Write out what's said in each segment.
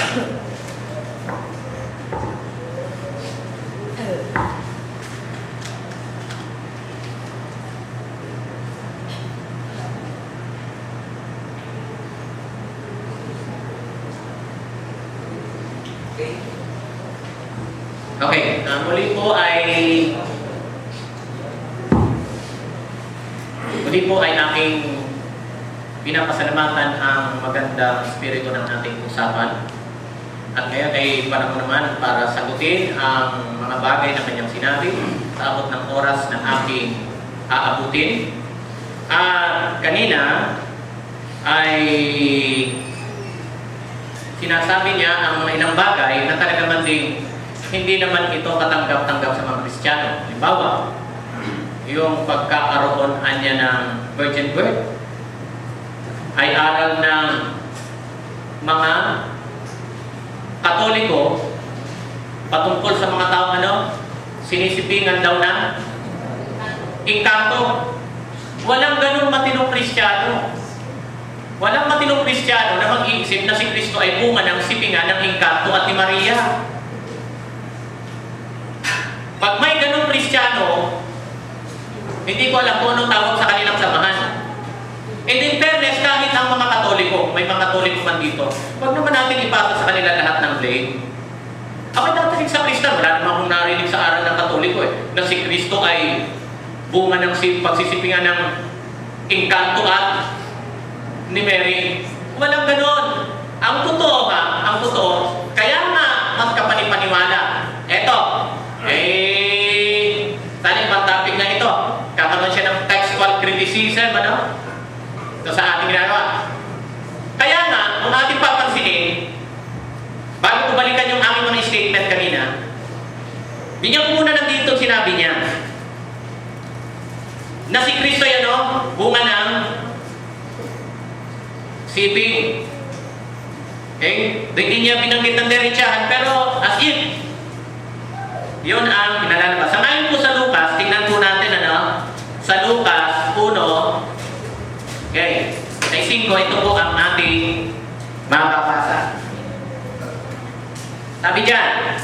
Okay, muli po ay aking pinapasalamatan ang magandang espiritu ng ating usapan. At ngayon ay panahon naman para sagutin ang mga bagay na kanyang sinabi sa abot ng oras na aking aabutin. At kanina ay sinasabi niya ang mga ilang bagay na talaga man din hindi naman ito katanggap-tanggap sa mga Kristiyano. Halimbawa, yung pagkakaroon niya ng virgin birth ay aral ng mga Katoliko patungkol sa mga taong sinisipingan daw na engkanto. Walang ganun matinong Kristiyano. Walang matinong Kristiyano na mag-iisip na si Kristo ay bunga ng sipingan ng engkanto at ni Maria. Pag may ganung Kristiyano, hindi ko alam kung anong tawag sa kanilang samahan. And in fairness, kahit ang mga Katoliko, may mga Katoliko man dito, huwag naman natin ipasa sa kanila lahat ng blame. Ako'y natalig sa Kristo, wala naman akong narinig sa aral ng Katoliko na si Kristo ay bunga ng pagsisipingan ng engkanto at ni Mary. Walang ganon. Ang totoo kaya nga mas kapanipaniwala. Eto, saan yung topic na ito? Kakaroon siya ng textual criticism, ito sa ating ginagawa. Kaya nga, kung ating papansinin, bago ko balikan yung aking mga statement kanina, bigyan ko muna nandito sinabi niya na si Kristo ay bunga ng siping. Okay? Hindi niya binanggit ng diretsahan, pero as if yun ang pinalalabas. Sa ngayon po sa Lucas, tingnan po natin sa Lucas 1, okay, sa 5, ito po ang ating mababasa. Sabi dyan,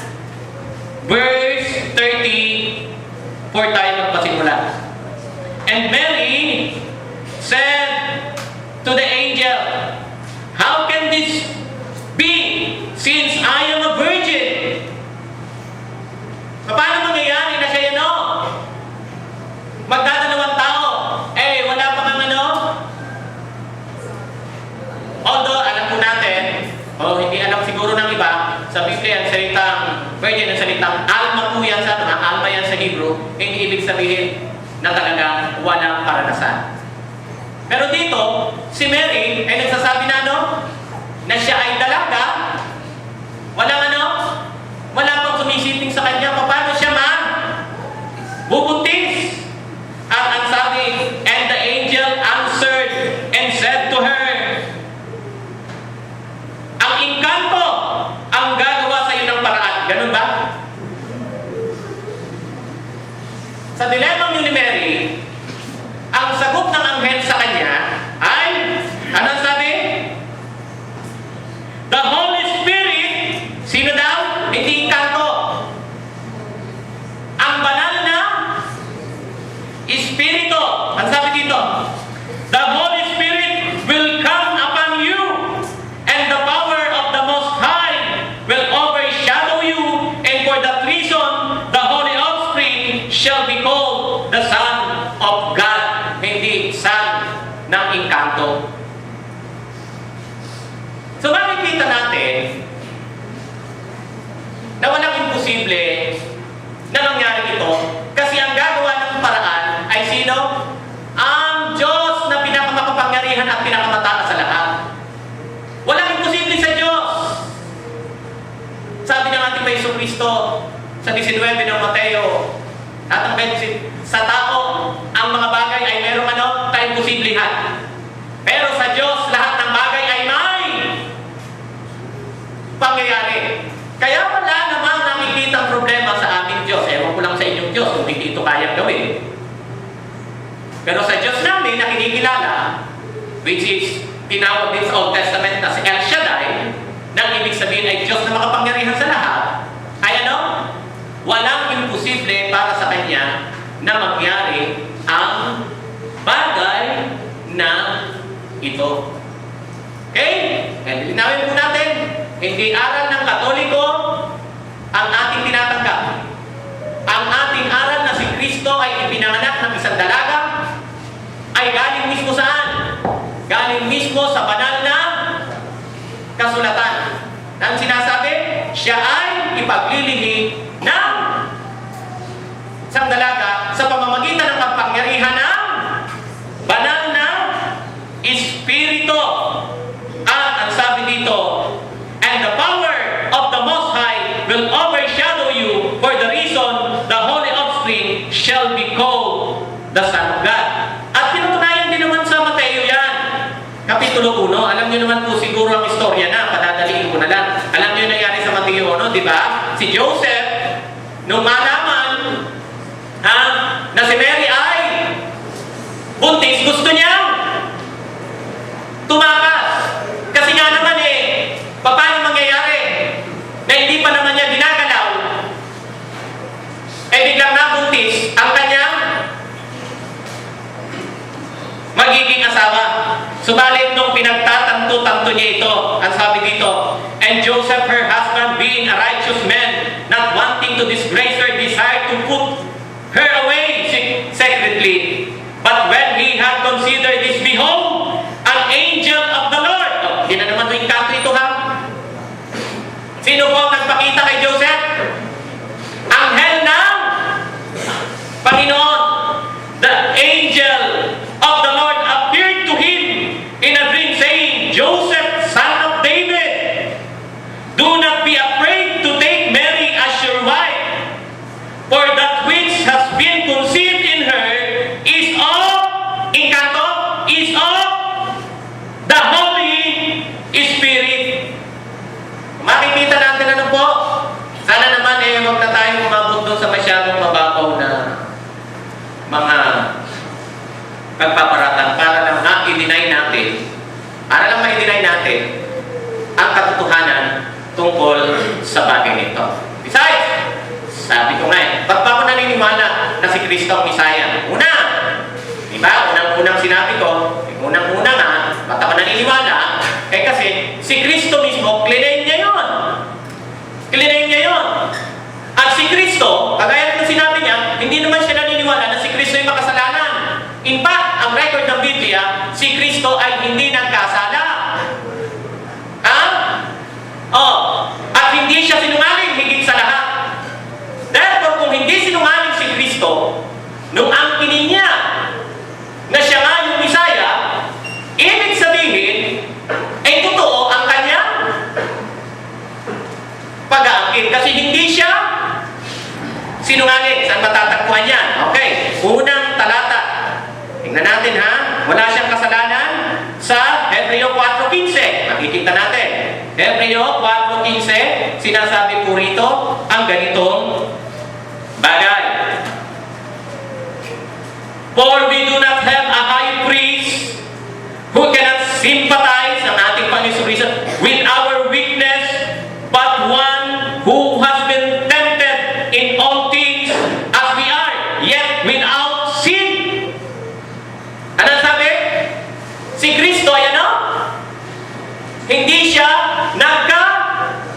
verse 30, for tayo magpasimula. And Mary said to the angel, how can this be, since I am a virgin? Paano mangyayari na siya magdadalawang tao? Wala pa kang Although, alam po natin, hindi alam siguro ng iba, sa Biblia, ang salitang virgin, ang salitang alma po yan sa alma yan sa Hebrew, hindi ibig sabihin na talagang walang karanasan. Pero dito, si Mary ay nagsasabi na siya ay dalaga, wala pang sumisiping sa kanya, paano siya bubuntis? At ang sabi, and the angel answered and said to her, ang engkanto ang gagawa sa iyo ng paraan. Ganun ba? Sa dilemang yun ni Mary, ang sagot ng anghel sa kanya ay, anong sabi? The Holy Spirit, sino daw? Hindi engkanto. Ang banal na Espiritu. Ang sabi dito, the Holy Spirit will come upon you, and the power of the Most High will overshadow you, and for that reason, the Holy Offspring shall be called the Son of God. Hindi Son ng engkanto. So makikita natin na walang imposible na nangyari ito, kasi ang gagawa ng paraan ay sino? Ang Diyos na pinakamakapangyarihan at pinakamataas sa lahat. Walang imposible sa Diyos. Sabi ng ating Paiso Kristo sa 19 ng Mateo, sa tao, ang mga bagay ay merong kaimposiblihan. Pero sa Diyos, lahat ng bagay ay may pangyayari. Kaya wala namang nakikitang problema sa aming Diyos. Ewan ko lang sa inyong Diyos kung hindi ito kayang gawin. Pero sa Diyos namin na kinikilala, which is tinawag din sa Old Testament na si El Shaddai, nang ibig sabihin ay makapangyarihan sa lahat, ay ano? Walang imposible para sa Kanya na mangyari ang bagay na ito. Okay? Kaya linawin po natin, hindi aral ng Katoliko ang ating tinatanggap. Ang ating aral na si Kristo ay ipinanganak ng isang dalaga ay galing mismo saan? Galing mismo sa banal na kasulatan. Ang sinasabi, siya ay ipaglilihi ng isang dalaga sa pamamagitan ng kapangyarihan ng banal na Espiritu. At ang sabi dito, and the power of the Most High will overshadow you, for the reason the holy offspring shall be called the Son of God. At pinutunayan din naman sa Mateo yan. Kapitulo 1, alam niyo naman po siguro ang istorya na, padadaliin ko na lang. Alam niyo yung nangyari sa Mateo 1, di ba? Si Joseph, nung malaman na si Mary ay buntis, gusto niyang tumakas. Kasi nga naman paano mangyayari na hindi pa naman niya ginagalaw, biglang nabuntis ang kanyang magiging asawa. Subalit nung pinagtatanto-tanto niya ito, ang sabi dito, and Joseph her husband, being a righteous man, not wanting to disgrace her, desired to put her away secretly. But when he had considered this, behold, an angel of the Lord. Hindi na naman yung kanto ito, ha? Sino po ang nagpakita kay Joseph? Anghel ng Panginoon. The angel of the Lord appeared to him in a dream, saying, Joseph, son of David, do not be afraid to take Mary as your wife, for that which has been conceived in her is of, inkanto, is of the Holy Spirit. Makikita natin ano po, sana naman huwag na tayong umabot doon sa masyadong mababaw na mga pagpaparatan para lang i-deny natin, ang katotohanan tungkol sa bagay nito. Besides, sabi ko nga ba't ba ako naniniwala na si Kristo ang Misaya? Una, di ba? Unang sinabi ko, unang-una nga, ba't ako naniniwala? Kasi si Kristo mismo, klinain niya yun. At si Kristo, kagaya ng sinabi niya, hindi naman siya naniniwala na si Kristo ay makasalanan. In fact, ang record ng Biblia, si Kristo ay hindi nagkasala. At hindi siya sinungaling higit sa lahat. Therefore, kung hindi sinungaling si Kristo, nung angkinin niya na siya nga yung Misaya, ibig sabihin, ay totoo ang kanyang pag-aangkin. Kasi hindi siya sinungaling. Saan matatagpuan yan? Okay, unang talata. Tingnan natin ha. Wala siyang kasalanan sa Hebreo 4:15. Makikita natin. Hebreo 4:15, sinasabi po rito ang ganitong bagay. For we do not have a high priest who cannot sympathize ng ating Panginoon with our weakness, but one who has been tempted in all things as we are, yet without sin. Ano sabi? Si Kristo ay ano? Hindi siya nagkasala.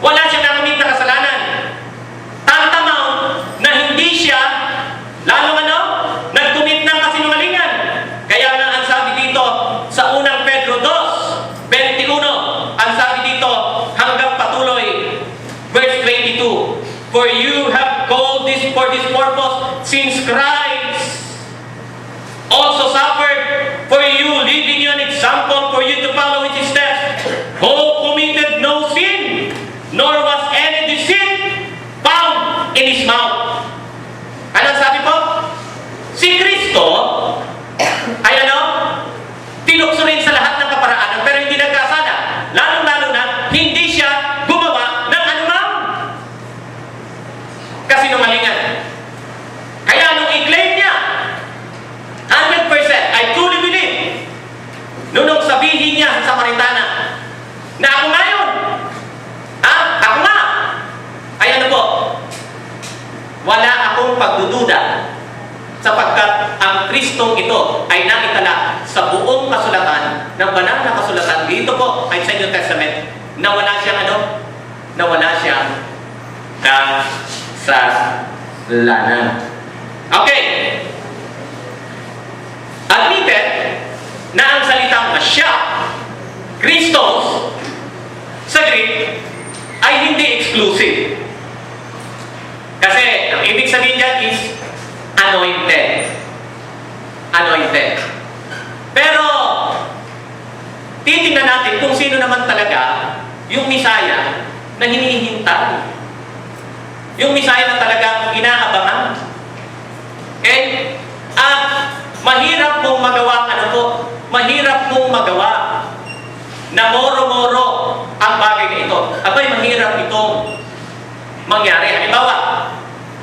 Wala siya nakamit na kasalanan. Tantamount na hindi siya lalong nag-commit ng kasinungalingan. Kaya nga ang sabi dito sa unang Pedro 2:21, ang sabi dito hanggang patuloy, verse 22, for you have called this for this purpose, since Christ also suffered for you, leaving you an example for you to follow his steps, who committed pagdududa, sapagkat ang Kristong ito ay naitala sa buong kasulatan, ng banal na kasulatan. Dito po ay sa New Testament, na wala siyang ano? Na wala siyang kasalanan. Okay. Admitted na ang salitang Masya, Christos, sa Greek, ay hindi exclusive. Kasi ang ibig sabihin dyan is anointed. Anointed. Pero, titingnan natin kung sino naman talaga yung Misaya na hinihintay. Yung Misaya na talagang inaabangan. Okay? At mahirap mong magawa, mahirap mong magawa na moro-moro ang bagay na ito. Abay, mahirap itong mangyari. Halimbawa,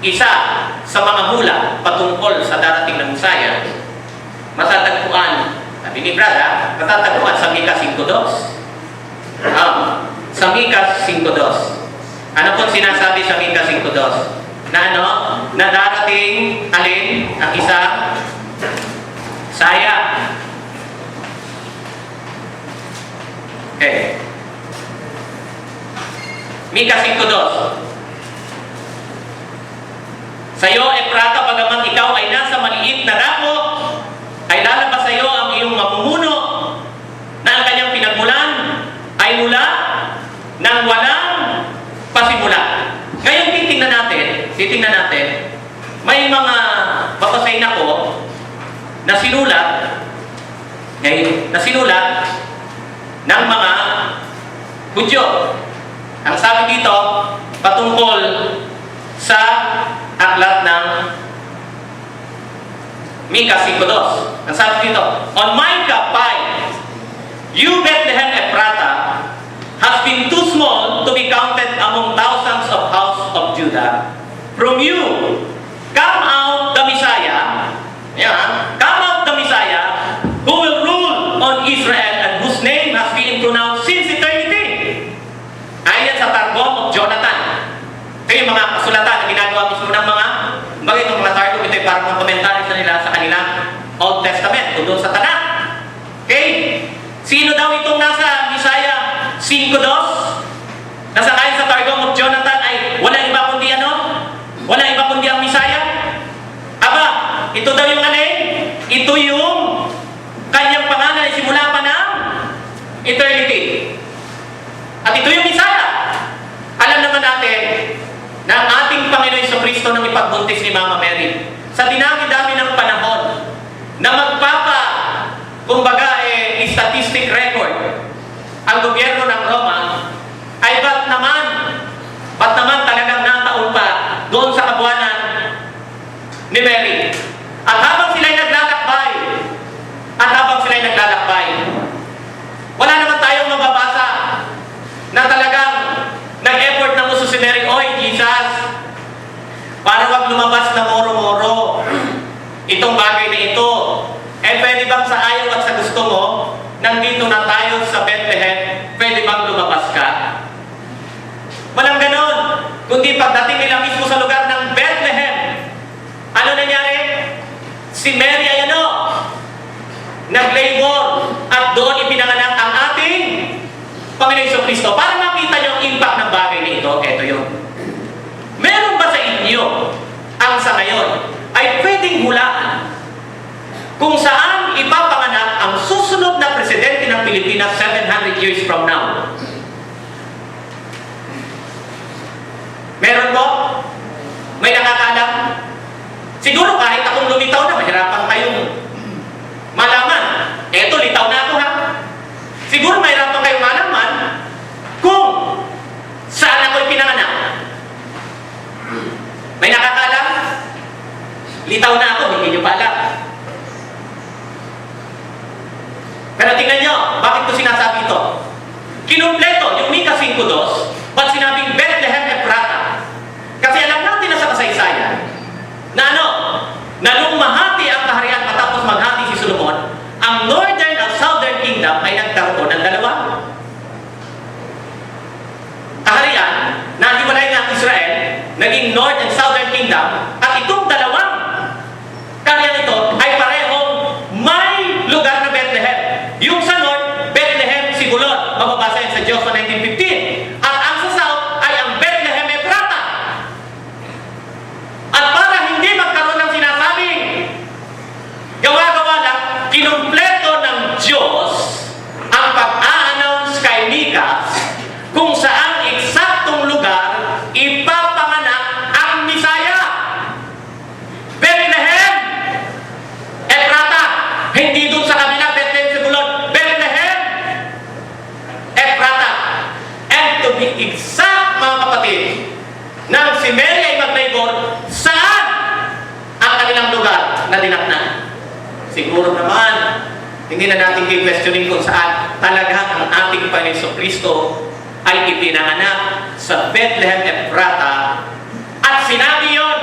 isa sa mga hula patungkol sa darating na Misaya, matatagpuan, sabi ni Brada, matatagpuan sa Mika 5:2. Sa Mika 5:2. Ano pong sinasabi sa Mika 5:2? Na ano? Na darating, alin? Ang isang saya. Okay. Mika 5:2. Sa'yo, Efrata, bagaman ikaw ay nasa maliit na dako, ay lalabas sa'yo ang iyong mamumuno na ang kanyang pinagmulan ay mula ng walang pasimula. Ngayon, titingnan natin, may mga babasahin ako na sinulat ng mga Hudyo. Ang sabi dito, patungkol sa aklat ng Mika 5:2. Ang sabi dito, on Micah 5, you Bethlehem Ephrata has been too small to be counted among thousands of house of Judah. From you, come out the Messiah, come out the Messiah, who will rule on Israel and whose name has been pronounced since eternity. Ayan sa Targum of Jonathan. Ito yung mga kasulatan na ginagawa mismo ng mga Targum. Ito yung parang mga komentaryo na nila sa kanilang Old Testament, doon sa Tanakh. Okay? Sino daw itong nasa Misaya 5:2? Nasa kain sa Targum of Jonathan ay wala iba kundi ano? Wala iba kundi ang Misaya? Aba, ito daw yung alin? Ito yung kanyang pangalan ay simula pa ng eternity. At ito yung Misaya. Alam naman natin na ang ating Panginoon Jesucristo nang ipagbuntis ni Mama Mary, sa dinami-dami ng panahon na kumbaga statistic record ang gobyerno ng Roma, ay ba't naman talagang nataon pa doon sa kabuwanan ni Mary. At habang sila'y naglalakbay, wala naman tayong mababasa na talagang nag-effort na muso si Mary, oy, Jesus, para wag lumabas na moro-moro itong bagay na ito. Pwede bang sa ayaw at sa gusto mo, nandito na tayo sa Bethlehem, pwede bang lumabas ka? Walang ganon. Kundi pagdating nila mismo sa lugar ng Bethlehem, ano nangyari? Si Mary ay nag-labor at doon ipinanganak ang ating Panginoon Jesucristo. Para makita niyo ang impact ng bagay na ito, ito yun. Meron ba sa inyo ang sa ngayon ay pwedeng hulaan kung saan ipapanganak ang susunod na presidente ng Pilipinas 700 years from now? Meron po? May nakakaalam? Siguro kahit akong lumitaw na, mahirapan kayong malaman. Eto, litaw na ako ha. Siguro mahirapan kayong malaman kung saan ako'y pinanganak. May nakakaalam? Litaw na ako, hindi nyo pa alam. Pero tingnan nyo, bakit ko sinasabi ito? Kinumpleto yung Mika 5:2, ba't sinabing Bethlehem Ephrata? Kasi alam natin na sa kasaysayan na na nung mahati ang kaharian matapos maghati si Solomon, ang northern at southern kingdom ay nagkaroon ng dalawa. Kaharian, na hiwalay ng Israel, naging north and southern kingdom, at itong siguro naman, hindi na natin i-questioning kung saan talaga ang ating Panginoon Kristo ay ipinanganak sa Bethlehem Ephrata. At sinabi yon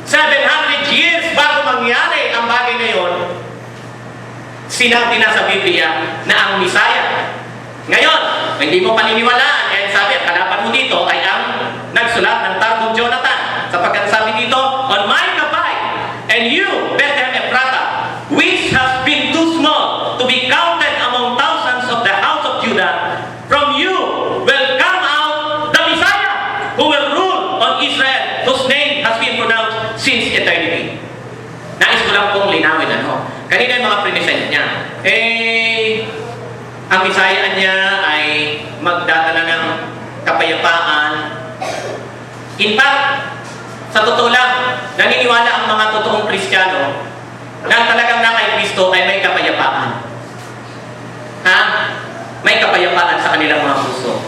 700 years bago mangyari ang bagay na yon. Sinabi na sa Biblia na ang Misaya. Ngayon, hindi mo paniniwalaan. Kaya sabi, ang kalaban mo dito ay ang nagsulat ng Targum Jonathan. Sapagkat sabi dito, on my kapay, and you, Bethlehem Ephrata, which has been too small to be counted among thousands of the house of Judah, from you will come out the Messiah, who will rule on Israel, whose name has been pronounced since eternity. Nais ko lang pong linawin, kanina yung mga present niya. Ang Misaya niya ay magdadala ng kapayapaan. In fact, sa totoo lang, naniniwala ang mga totoong Kristiyano na talagang na kay Kristo ay may kapayapaan. May kapayapaan sa kanilang mga puso.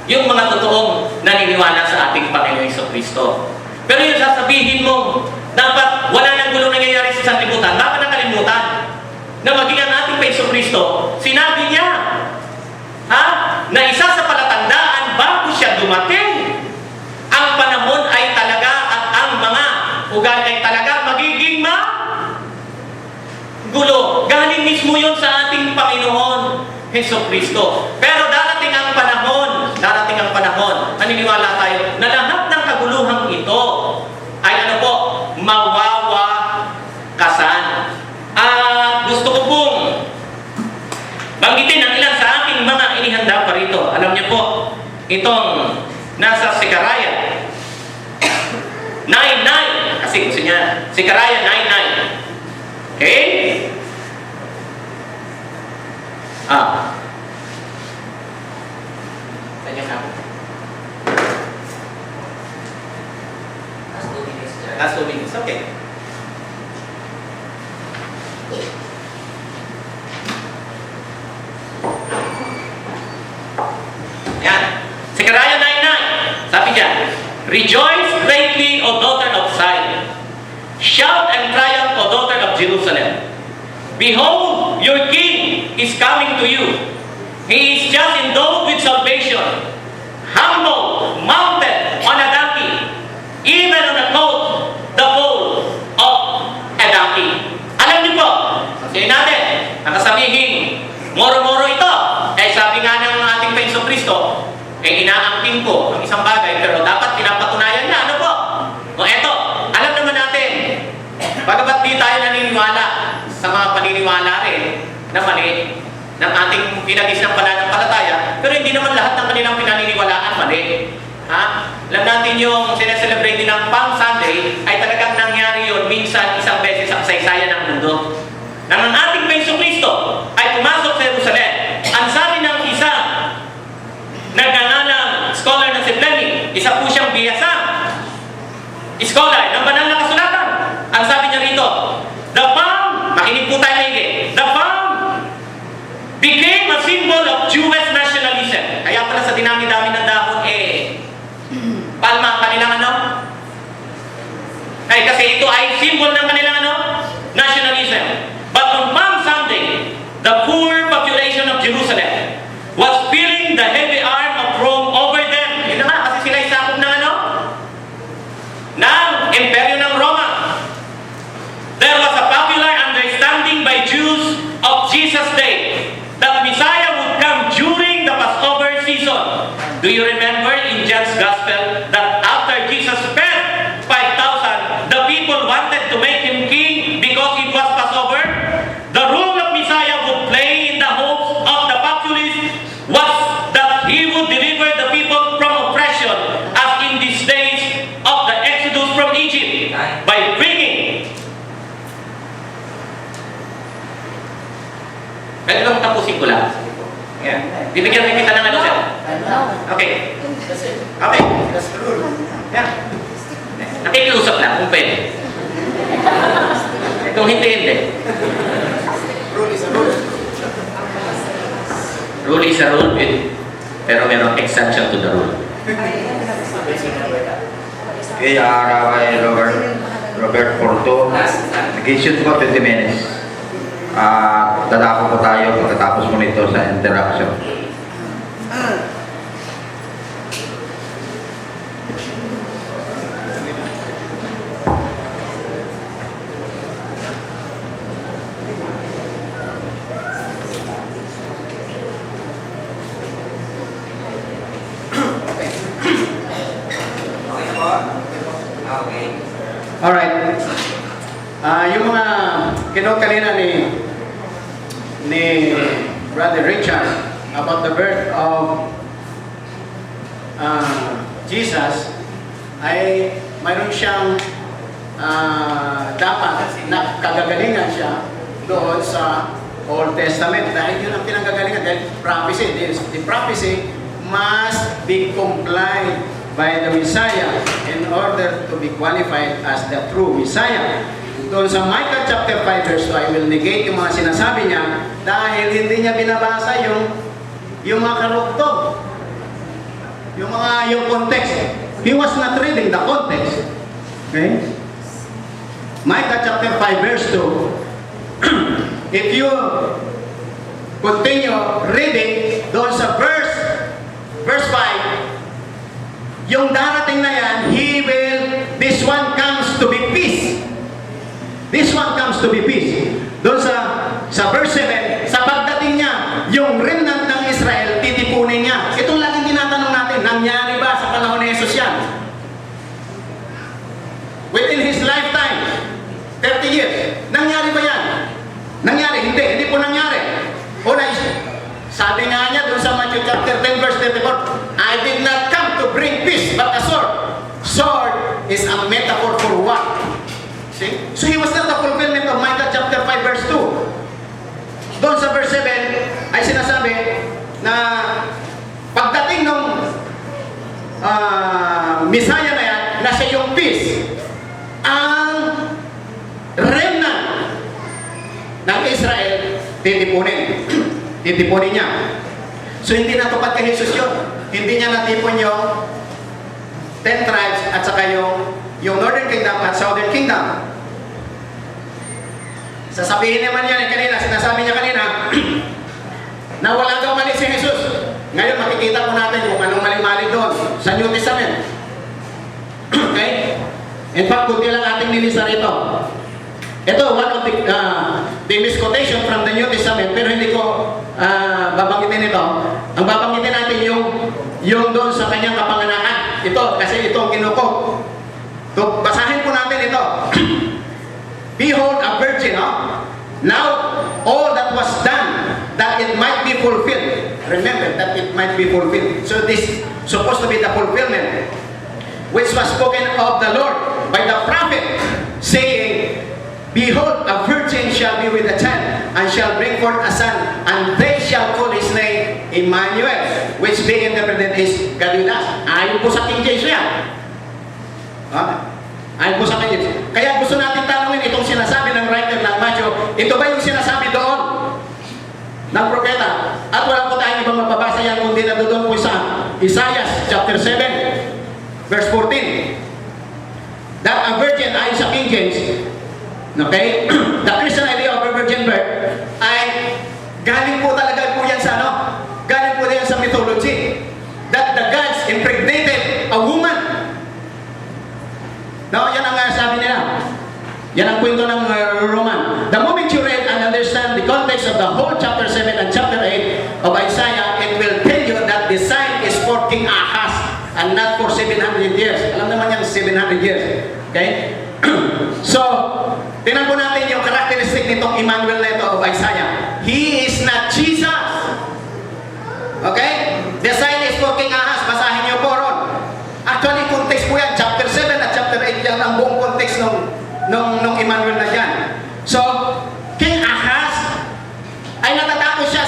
Yung mga totoong naniniwala sa ating Panginoon Jesucristo. Pero yung sasabihin mo, dapat wala nang gulong nangyayari sa sanlibutan, baka nakalimutan na maging ang ating Jesucristo, sinabi niya, na isa sa palatandaan bago siya dumating, ang panahon ay talaga at ang mga ugali ay talaga magiging gulo. Galing mismo yun sa ating Panginoon Jesucristo. Pero darating ang panahon, naniniwala tayo na lahat ng kaguluhang ito ay mawawakasan. Gusto ko pong banggitin ang ilan sa aking mga inihanda pa rito. Alam niyo po, itong nasa Sekaraya 9:9, kasi gusto niya, Sekaraya 9:9. Okay? Kanya ka. Last 2 minutes. Okay. Yan. Sekaraya 9:9. Sabi diyan, rejoice greatly, O daughter of Zion. Shout and triumph, O daughter of Jerusalem. Behold, your king is coming to you. He is just endowed with salvation, humble, mounted on a donkey, even on a colt, the foal of a donkey. Alam niyo po, sabihin natin, nakasabihin, moro-moro ito. Sabi nga ng ating Panginoon Kristo, inaangkin ko ang isang bagay, pero dapat pinapatunayan na. Ano po? Eto, alam naman natin, bagamat di tayo naniniwala sa mga paniniwala rin na mali ng ating pinagis ng pananampalataya, pero hindi naman lahat ng kanilang pinaniniwalaan mali. Alam natin yung sineselebrate din ng Palm Sunday ay talagang nangyari yun minsan isang beses sa kasaysayan ng mundo. Nang ang ating Panginoon Kristo ay pumasok sa Jerusalem, ang sabi ng isa nagngangalang scholar na si Fleming, isa po siyang biyasa scholar ng banal na kasulatan. Ang sabi niya rito, the palm, makinig po tayo maigi, the palm became a symbol of Jewish nationalism. Kaya pala sa dinami-dami ng dahon, palma ang kanilang kasi ito ay symbol ng kanilang nationalism. But on Palm Sunday, the poor population of Jerusalem was feeling the heavy arm of Rome over them. Yun na kasi sila isakop ng ng imperyo ng Roma. There was a popular understanding by Jews of Jesus' day that Messiah would come during the Passover season. Do you remember in John's Gospel that after Jesus fed 5,000, the people wanted to make him king because it was Passover? The role of Messiah would play in the hopes of the populace was that he would deliver the people from oppression as in these days of the Exodus from Egypt by bringing. Pwede bang tapusin ko lang? Yeah. Bibigyan rin kita ng sir? Okay. Okay. Yeah. Nakikiusap lang kung pwede. Kung hindi. Rule is a rule. Rule is a rule, pero mayroong exception to the rule. Kaya kay Robert Porto, nag-issue ko 20 minutes. Dadako po tayo pagkatapos mo nito sa interaction. Alright. Yung mga kinote kanina ni Brother Richard about the birth of Jesus ay mayroon siyang dapat na kagagalingan siya doon sa Old Testament dahil yun ang pinanggagalingan dahil prophecy. The prophecy must be complied by the Messiah in order to be qualified as the true Messiah. Doon sa Micah chapter 5 verse 2, I will negate yung mga sinasabi niya dahil hindi niya binabasa yung mga karugtog. Yung context. He was not reading the context. Okay? Micah chapter 5 verse 2. If you continue reading doon sa verse 5, yung darating na yan, this one comes to be peace. This one comes to be peace. Doon sa verse 7, sa pagdating niya, yung remnant ng Israel, titipunin niya. Itong laging tinatanong natin, nangyari ba sa panahon ni Jesus yan? Within his lifetime, 30 years, nangyari ba yan? Nangyari? Hindi po nangyari. Sabi nga niya doon sa Matthew chapter 10 verse 34, I did not come to bring peace but a sword. Sword is a metaphor for what? See? So he was not the fulfillment of Micah chapter 5 verse 2. Doon sa verse 7 ay sinasabi na pagdating ng Messiah na yan, na siya yung peace, ang remnant ng Israel titipunin. Titipunin niya. So hindi natupad kay Jesus yun. Hindi niya natipon yung 10 tribes at saka yung Northern Kingdom at Southern Kingdom. Sasabihin naman niya kanina, sinasabi niya kanina, na wala daw mali si Jesus. Ngayon makikita po natin kung anong mali-mali doon sa New Testament. Okay? In fact, kunti lang ating nilisa rito. Ito, one of the misquotation from the New Testament, pero hindi ko babanggitin ito. Ang babanggitin natin yung doon sa kanyang kapanganakan. Ito, kasi ito ang kinukot. So, basahin po natin ito. Behold a virgin, now all that was done, that it might be fulfilled. Remember, that it might be fulfilled. So this supposed to be the fulfillment, which was spoken of the Lord by the prophet, saying, Behold, a virgin shall be with a child, and shall bring forth a son, and they shall call his name Emmanuel, which being interpreted is Galilas. Ayon po sa King James yan. Ayon po sa King James. Kaya gusto natin tanongin itong sinasabi ng writer ng Matthew, ito ba yung sinasabi doon ng propeta? At wala po tayong ibang mababasa yan, kundi na doon po sa Isaiah chapter 7, verse 14. That a virgin, ayon sa King James, okay? The Christian idea of a virgin birth ay galing po talaga po yan sa galing po yan sa mythology. That the gods impregnated a woman. Now, yan ang sabi nila. Yan ang kwento ng Roman. The moment you read and understand the context of the whole chapter 7 and chapter 8 of Isaiah, it will tell you that the sign is for King Ahaz and not for 700 years. Alam naman yan, 700 years. Okay? So, tingnan po natin yung characteristic nitong Emmanuel na ito of Isaiah. He is not Jesus. Okay? The sign is for King Ahaz. Basahin niyo po ron. Actually, context po yan. Chapter 7 at chapter 8 yan ang buong context nung Emmanuel na yan. So, King Ahaz ay natatakot siya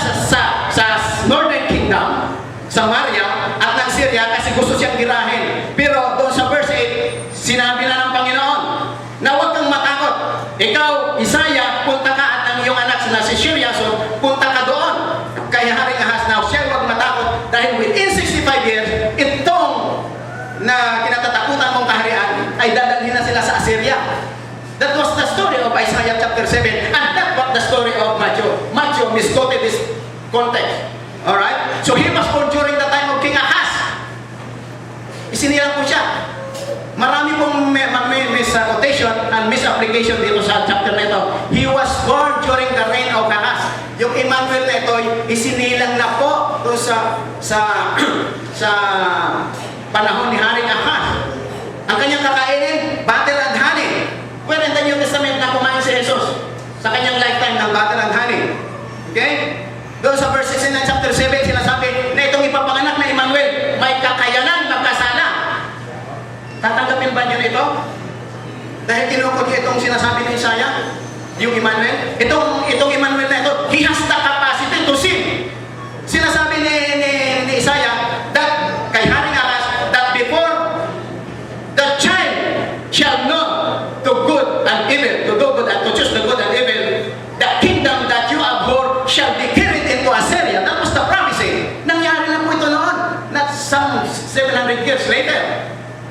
sa Northern Kingdom, Samaria at ng Syria kasi gusto siyang girahin. Pero doon sa verse 8, sinabi na ng Panginoon na huwag kang matakot. Ikaw, Isaiah, punta ka at ang iyong anak na si Syria, so punta ka doon. Kaya Haring Ahaz, now siya huwag matakot dahil within 65 years, itong na kinatatakutan mong kaharian ay dadalhin na sila sa Assyria. That was the story of of Isaiah chapter 7. And that's what the story of Matthew. Matthew misquoted this context. Alright? So he was born during the time of King Ahaz. Isinilang po siya. Marami pong misquotation and misapplication dito sa chapter na ito. He was born during the reign of Ahaz. Yung Emmanuel na ito, isinilang na po doon sa panahon ni Haring Ahaz. Ang kanyang kakainin, butter and honey. Where in the New Testament na kumain si Jesus sa kanyang lifetime ng butter and honey. Okay? Doon sa verse 16 ng chapter 7, sinasabi na itong ipapanganak na Emmanuel, may kakayanan magkasala. Tatanggapin ba niyo ito? Dahil tinukod niyo itong sinasabi ni Isaiah, yung Emmanuel. Itong Emmanuel na ito, he has the capacity to sin. Sinasabi ni Isaiah that kay Haring Ahaz that before the child shall know the good and evil, to do good and to choose the good and evil, the kingdom that you abhor shall be carried into Assyria. That was the prophecy. Nangyari lang po ito noon, not some 700 years later.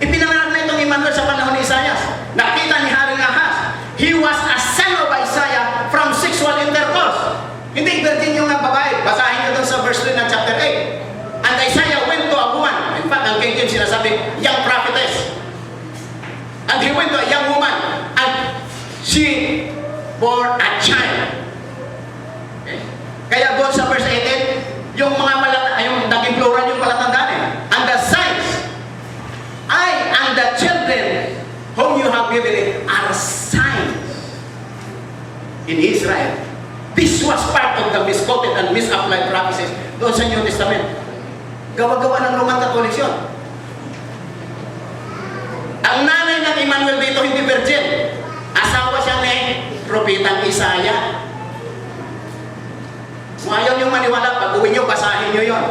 Ipinanganak na itong Emmanuel sa panahon ni Isaiah. Nakita ni Haring Ahaz, he was a son of Isaiah from sexual intercourse. Hindi virgin yung babae. Basahin nyo dun sa verse 3 ng chapter 8. And Isaiah went to a woman. In fact, ang King James sinasabi, young prophetess. And he went to a young woman. And she bore a child. Okay? Kaya doon sa verse 18, yung mga yung naging plural yung palatandaan eh. And the signs, I and the children whom you have given it are signs in Israel. This was part of the misquoted and misapplied prophecies doon sa New Testament. Gawa-gawa ng Roman Catholics yun. Ang nanay ng Emmanuel dito hindi virgin. Asawa siya ni Propetang Isaiah. Kung ayaw nyo maniwala, pag-uwi nyo, basahin nyo yun.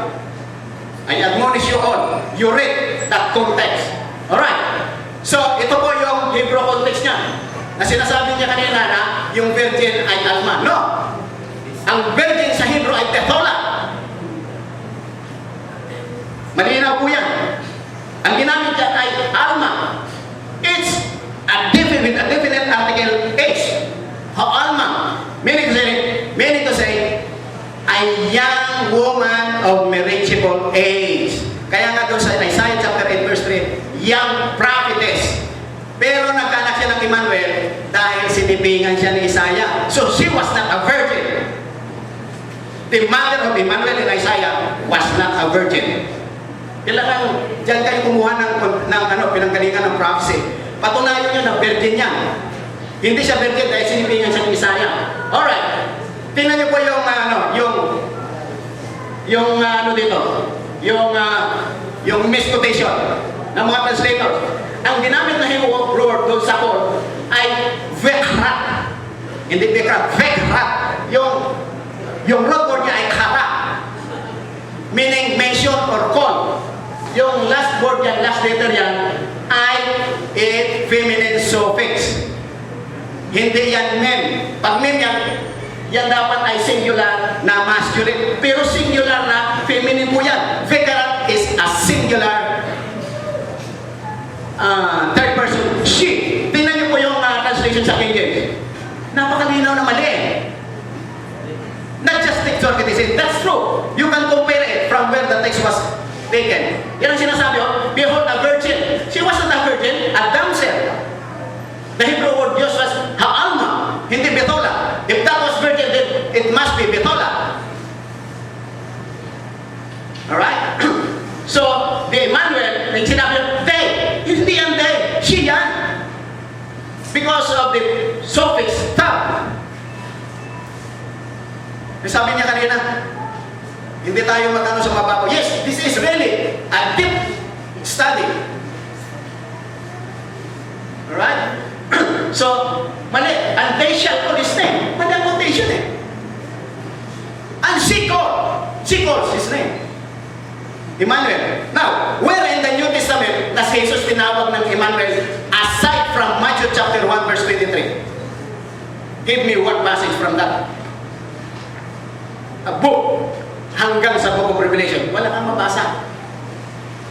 I admonish you all. You read that context. Alright. So, ito po yung Hebrew context niya. Na sinasabi niya kanina na yung virgin ay Alma. No. Ang virgin sa Hebrew ay Bethola. Malinaw po yan. Ang ginamit niya ay Alma. It's a definite article H. Alma. Meaning to say, a young woman of marriageable age. Kaya nga doon sa Isaiah chapter 8 verse 3, young prophetess. Pero nagkaanak siya ng Emmanuel dahil sinipingan siya ni Isaiah. So she was not a virgin. The mother of Emmanuel and Isaiah was not a virgin. Kailangan dyan kayo kumuha ng pinanggalingan ng prophecy. Patunayan nyo na virgin niya. Hindi siya virgin dahil sinipingan siya ni Isaiah. Alright. Tingnan niyo po yung misquotation ng mga translators. Ang ginamit na Hebrew word doon sa Paul ay vekrat. Hindi vekrat, vekrat. Yung root word niya ay kara. Meaning mention or call. Yung last word yan, last letter yan, ay a feminine suffix. Hindi yan mem. Pag mem yan dapat ay singular na masculine. Pero singular na feminine po yan. Vekarat is a singular third person. She. Tingnan niyo po yung translation sa King James. Napakalinaw na mali. Not just text or criticism. That's true. You can compare it from where the text was taken. Yan ang sinasabi, behold a virgin. She wasn't a virgin, a damsel. The Hebrew word used was ha'alma, hindi Bethola. If that was virgin, then it must be Bethola. Alright? So, the Emmanuel, yung sinabi, they, hindi yan they, she yan. Because of the suffix, tab. Sabi niya kanina, hindi tayo magkano sa mababaw. Yes, this is really a deep study. Alright? So, mali. And they shall call his name. Mali ang quotation eh. And she calls his name. Emmanuel. Now, where in the New Testament na si Jesus tinawag ng Emmanuel aside from Matthew chapter 1 verse 23? Give me one passage from that. A book hanggang sa book of Revelation. Wala kang mabasa.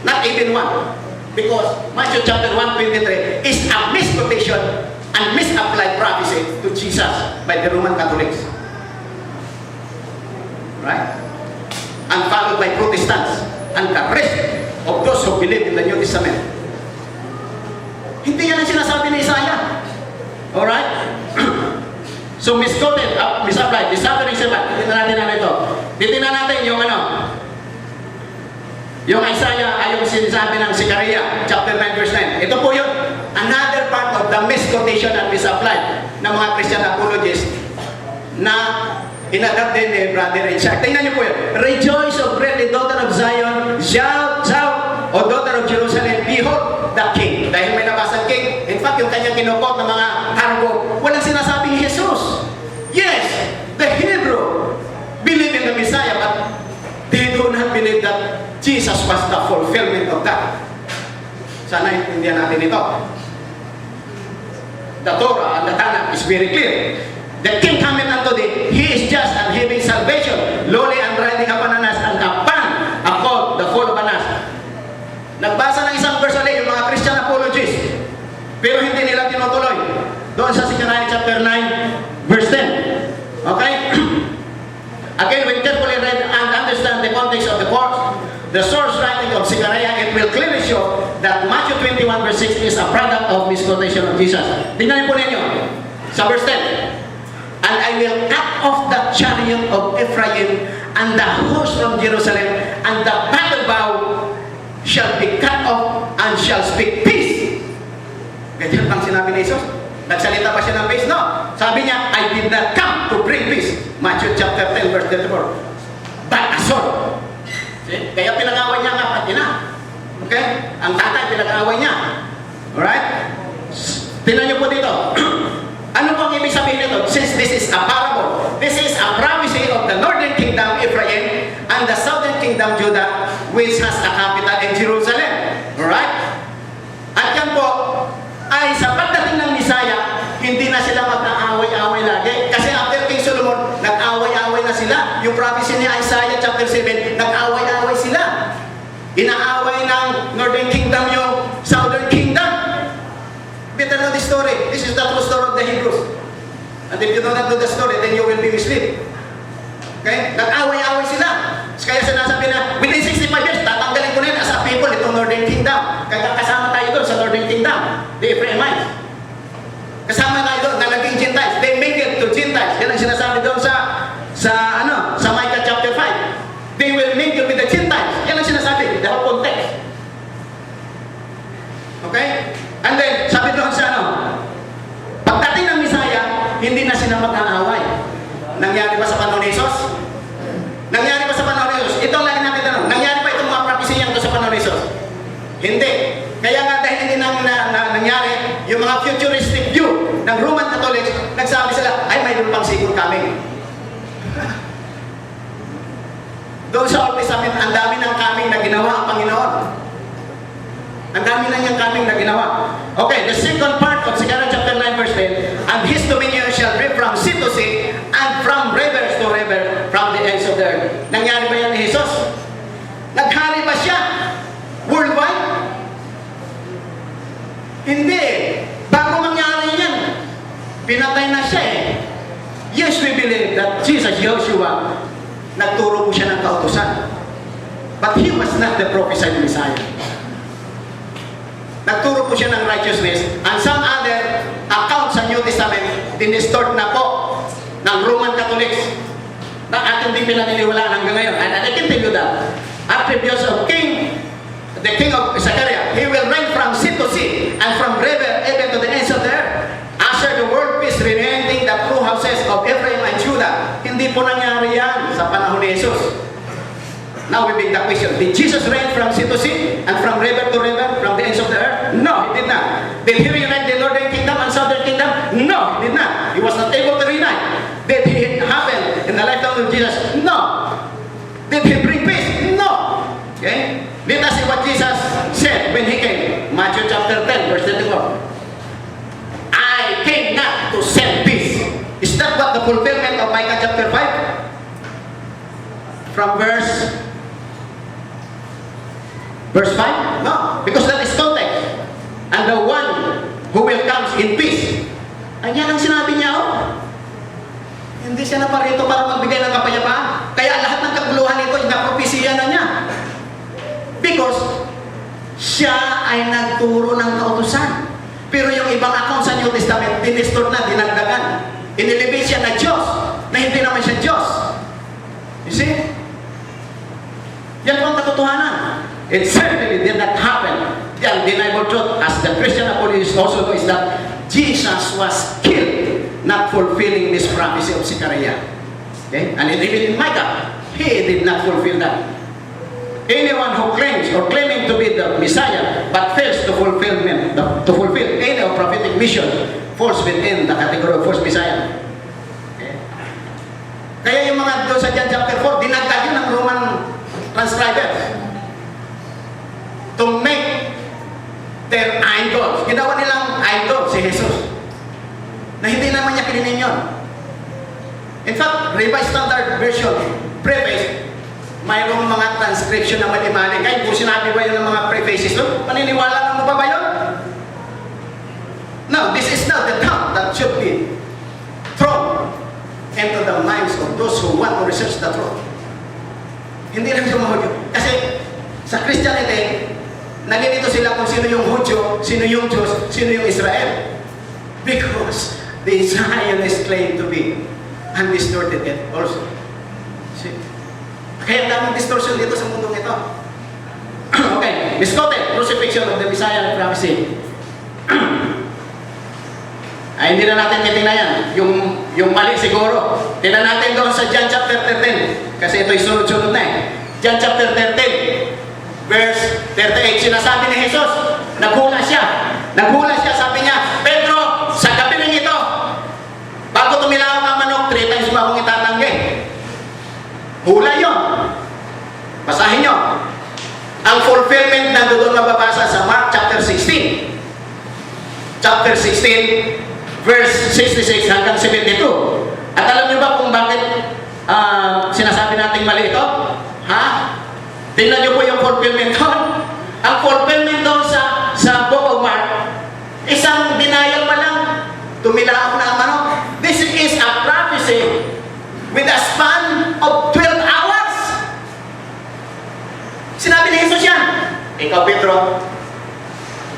Not even one. Because Matthew chapter 1:23 is a misquotation and misapplied prophecy to Jesus by the Roman Catholics. Right? And followed by Protestants and the rest of those who believe in the New Testament. Hindi yan ang sinasabi ni Isaiah. Alright? So misquoted, misapplied, disappearing servant. Titignan natin na ito. Titignan natin yung yung Isaiah ay yung sinasabi ng Zechariah, chapter 9, verse 9. Ito po yun. Another part of the misquotation and misapplied ng mga Christian apologists na inadapt din ni Brother Richard. Tingnan niyo po yun. Rejoice, O greatly, daughter of Zion. Shout, shout, O daughter of Jerusalem. Behold, the King. Dahil may nabasang King. In fact, yung kanyang kinukot ng mga harbo, walang sinasabing Jesus. Yes, the Hebrew believe in the Messiah, but they do not believe that Jesus was the fulfillment of that. Sana intindihan natin ito. The Torah and the Tanakh is very clear. The King cometh unto thee, he is just and having salvation, lowly and riding upon an ass, and upon a colt, the foal of an ass. Nagbasa ng isang verse ulit yung mga Christian apologists, pero hindi nila tinutuloy. Doon sa Zechariah chapter 9, verse 10. Okay? Again, when carefully read and understand the context of the source writing of Zechariah, it will clearly show that Matthew 21 verse 6 is a product of misquotation of Jesus. Tingnan niyo po ninyo sa verse 10. And I will cut off the chariot of Ephraim and the horse from Jerusalem, and the battle bow shall be cut off and shall speak peace. Ganyan bang sinabi ni Jesus? Nagsalita pa siya ng peace? No. Sabi niya, I did not come to bring peace. Matthew chapter 10 verse 34. But a sword. See? Kaya pinag-away niya nga pati na. Okay? Ang tatay pinag-away niya. Alright? Tingnan niyo po dito. Ano pong ibig sabihin nito? Since this is a parable, this is a prophecy of the northern kingdom Ephraim and the southern kingdom Judah, which has a capital in Jerusalem. Alright? At yan po, ay sa pagdating ng Messiah, hindi na sila mag-aaway-away lagi. Kasi after King Solomon, nag-away-away na sila. Yung prophecy ni Isaiah chapter 7, nag-away-away sila. Inaaway ng northern kingdom yung southern kingdom. Better know the story. This is the true story of the Hebrews. And if you do not know the story, then you will be misled. Okay? Nag-away-away sila. Kaya sinasabi na, within 65 years, tatanggalin ko na yun as a people itong Northern Kingdom. Kaya kasama tayo doon sa Northern Kingdom. The Ephraimites. Kasama tayo doon, nalaging Gentiles. They make it to Gentiles. Yan ang sinasabi doon sa Micah chapter 5. They will mingle with the Gentiles. Yan ang sinasabi. The whole context. Okay? And then, sabi doon sa pagdating ng Messiah, hindi na sila mag-aaway. Nangyari ba sa panahon ni Jesus? Nangyari ba sa panahon ni Jesus? Ito ang lagi natin tanong. Nangyari ba itong mga prophesyang ito sa panahon ni Jesus? Hindi. Kaya nga dahil hindi nangyari, yung mga futuristic view ng Roman Catholics, nagsabi sila, ay mayroon pang second coming. Doon sa Old Testament, ang dami ng coming na ginawa ang Panginoon. Ang dami na niyang coming na ginawa. Okay, the second part of Zechariah chapter 9 verse 10, and his dominion shall be from sea to sea, and from rivers to river, from the ends of the earth. Nangyari ba yan ni Jesus? Naghari ba siya? Worldwide? Hindi. Bago mangyari yan, pinatay na siya eh. Yes, we believe that Jesus, Joshua, nagturo po siya ng kautusan. But he was not the prophesied Messiah. Nagturo po siya ng righteousness, and some other accounts sa New Testament dinistort na po ng Roman Catholics na ating di pinaniniwalaan hanggang ngayon. And I can tell you that attributes of the king of Zechariah, he will reign from sea to sea and from river even to the ends of the earth. Usher the world peace, reuniting the true houses of Ephraim and Judah. Hindi po nangyari yan sa panahon ni Jesus. Now we beg the question, did Jesus reign from sea to sea and from river to river, from the ends of the earth? No, he did not. Did he reunite the northern kingdom and southern kingdom? No, he did not. He was not able to reunite. Did it happen in the lifetime of Jesus? No. Did he bring peace? No. Okay? Let us see what Jesus said when he came. Matthew chapter 10, verse 34. I came not to send peace. Is that what the fulfillment of Micah chapter 5? From verse 5? No, because that is context. And the one who will come in peace siya na parito para magbigay ng kapayapaan. Kaya lahat ng kaguluhan nito, napropesiya na niya. Because siya ay nagturo ng kautusan. Pero yung ibang account sa New Testament, dinistor na, dinagdagan. Inilibig siya na Diyos, na hindi naman siya Diyos. You see? Yan po ang katotohanan. It certainly did not happen. The undeniable truth, as the Christian apologists also know, is that Jesus was killed, not fulfilling this prophecy of Zechariah. Okay? And even in Micah, he did not fulfill that. Anyone who claims or claiming to be the Messiah but fails to fulfill any of prophetic mission falls within the category of false Messiah. Okay? Kaya yung mga doon sa John chapter 4, dinagdag yun ng Roman transcribers to make their idols. Ginawa nilang idol si Jesus na hindi naman niya kininin yun. In fact, Revised Standard Version preface, mayroong mga transcription na mali-mali. Kahit kung sinabi ba yun ng mga prefaces doon, paniniwala mo ba yun? Now, this is not the thought that should be thrown into the minds of those who want to research the truth. Hindi lang sumahod yun. Kasi sa Christianity, nalilito sila kung sino yung Hudyo, sino yung Diyos, sino yung Israel. Because the Zionists claim to be undistorted yet also. See? Kaya daming distortion dito sa mundong ito. Okay, misquoted crucifixion of the Messiah prophecy. Ay, hindi na natin titingnan yan. Yung mali siguro. Tingnan natin doon sa John chapter 13. Kasi ito'y sunod-sunod na eh. John chapter 13, verse 38. Sinasabi ni Jesus, naghula siya. Naghula siya, sabi niya, Pedro, sa gabi rin ito, bago tumilaw ang manok, 3 times mo akong itatanggi. Hula yun. Basahin nyo. Ang fulfillment na doon mababasa sa Mark chapter 16. Chapter 16, verse 66 hanggang 72. At alam niyo ba kung bakit sinasabi nating mali ito? Ha? Tingnan niyo po yung fulfillment doon. Ang fulfillment doon sa Book of Mark, isang denial pa lang. Tumila ako na ang manok. This is a prophecy with a span of 12 hours. Sinabi ni Jesus yan. Ikaw, Pedro,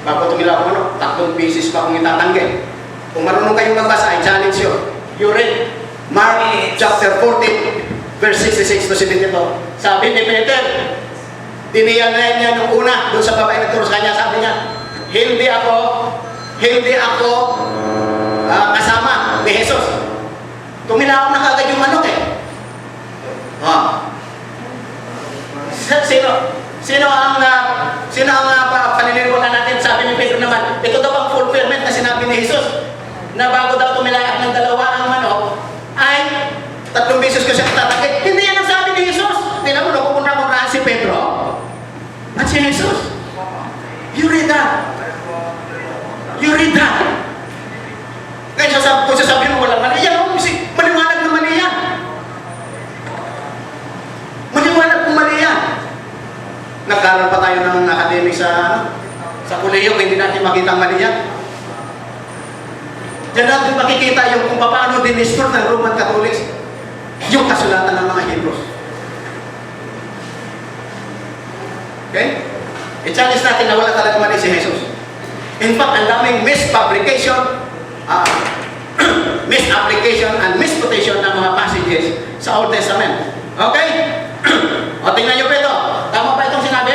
bago tumila ako manok, 3 pieces pa akong itatanggi. Kung marunong kayong magbasa, I challenge you. You read Mark chapter 14, verse 66 to 72. Sabi ni Peter, diniyal na niya nung una, doon sa babae na turo sa kanya, sabi niya, hindi ako kasama ni Jesus. Tumila ako na kagad yung manok eh. Sino ang paniniwala natin? Sabi ni Pedro naman, ito daw ang fulfillment na sinabi ni Jesus, na bago daw tumilayak ng 2 ang manok, ay 3 beses ko siya tatakit. Hindi yan ang sabi ni Jesus. Tingnan mo, nakupunta mo raan si Pedro at si Jesus. You read that. You read that. Kaya kung sasabihin mo walang mali, yan o, maliwanag na mali yan. Maliwanag kung mali yan. Nagkaroon pa tayo ng academic sa kuleyo, hindi natin makita ang mali yan. Diyan natin makikita yung kung paano dinistor ng Roman Catholics yung kasulatan ng mga Hebrews. Okay? I-challenge natin na wala talaga mali si Jesus. In fact, ang daming misfabrication, misapplication, and misquotation ng mga passages sa Old Testament. Okay? O, tingnan nyo pa ito. Tama ba itong sinabi?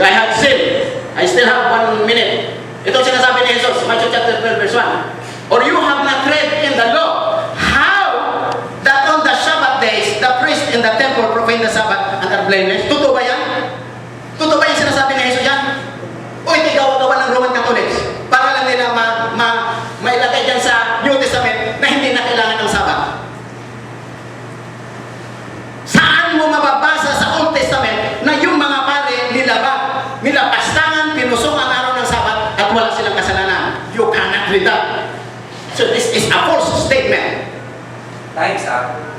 I have sinned. I still have 1 minute. Ito sinasabi ni Jesus, Matthew chapter 12, verse 1. Or you have not read in the law how that on the Sabbath days, the priest in the temple profane the Sabbath and are blameless. Totoo ba yan? Totoo ba yung sinasabi ni Jesus yan? O ito gawa-gawa ng Roman Catholics para lang nila mailagay dyan sa New Testament na hindi na kailangan ng Sabbath. Saan mo mababasa sa Old Testament na yung mga pare nilapastangan, pinusok ang araw ng Sabat at wala silang kasalanan? You cannot read that. So this is a false statement. Time's up.